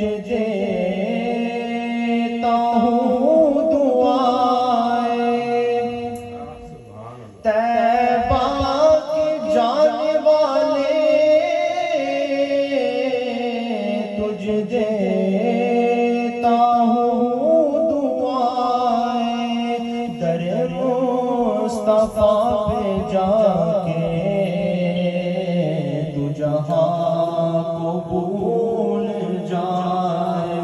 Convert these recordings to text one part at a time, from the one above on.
تجھے دیتا ہوں دعائیں، طیبہ کے جانے والے تجھے دیتا ہوں دعائیں، در مصطفیٰ پہ جا کے تو جہاں کو بھول جائے،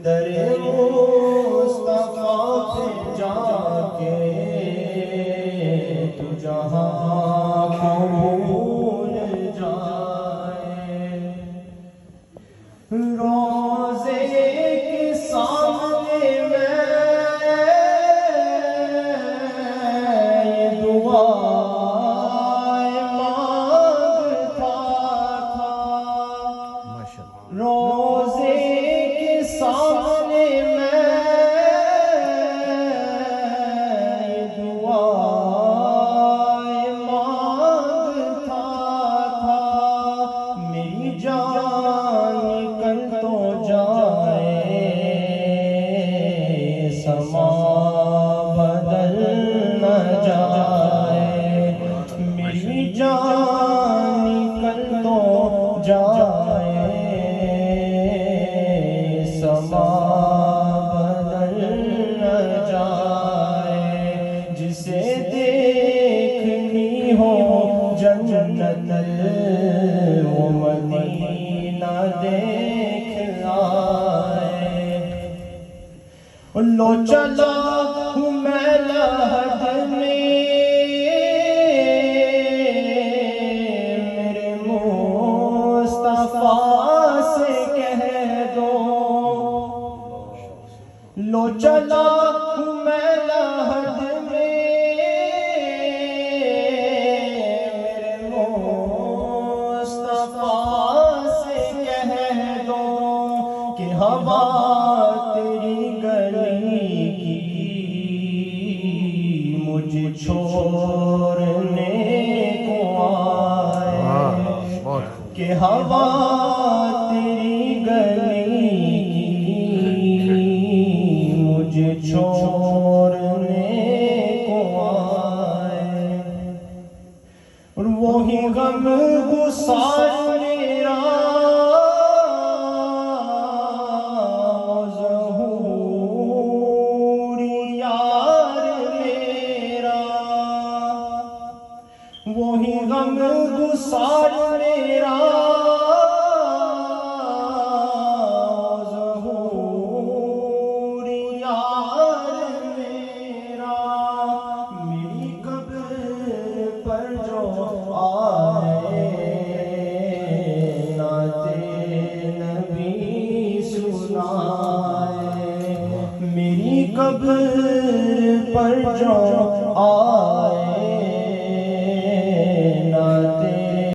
در مصطفیٰ پہ جا کے تو جہاں کو بھول جائے، روضے کے سامنے میں یہ دعائیں مانگتا تھا، روضے کے سامنے میں یہ دعائیں مانگتا تھا، میری جان نکل تو جائے، سما بدل نہ جائے، میری جان نکل تو جائے، سما بدل نہ جائے، جسے دیکھنی ہو جنت وہ مدینہ دیکھ آئے، لو چلا ہوں میں لحد میں میرے مصطفیٰ سے کہہ دو، لو چلا ہوں میں لحد میں میرے مصطفیٰ سے کہہ دو کہ ہوا تیری گلی کی مجھے چھوڑنے کو آئے، کہ ہوا تیری گلی کی مجھے چھوڑنے کو آئے، اور وہی غم گسار میرا ظہوری یار میرا، وہی غم گسار میرا ظہوری یار میرا، میری قبر پر جو آئے نعت نبی سنائے، میری قبر پر جو آئے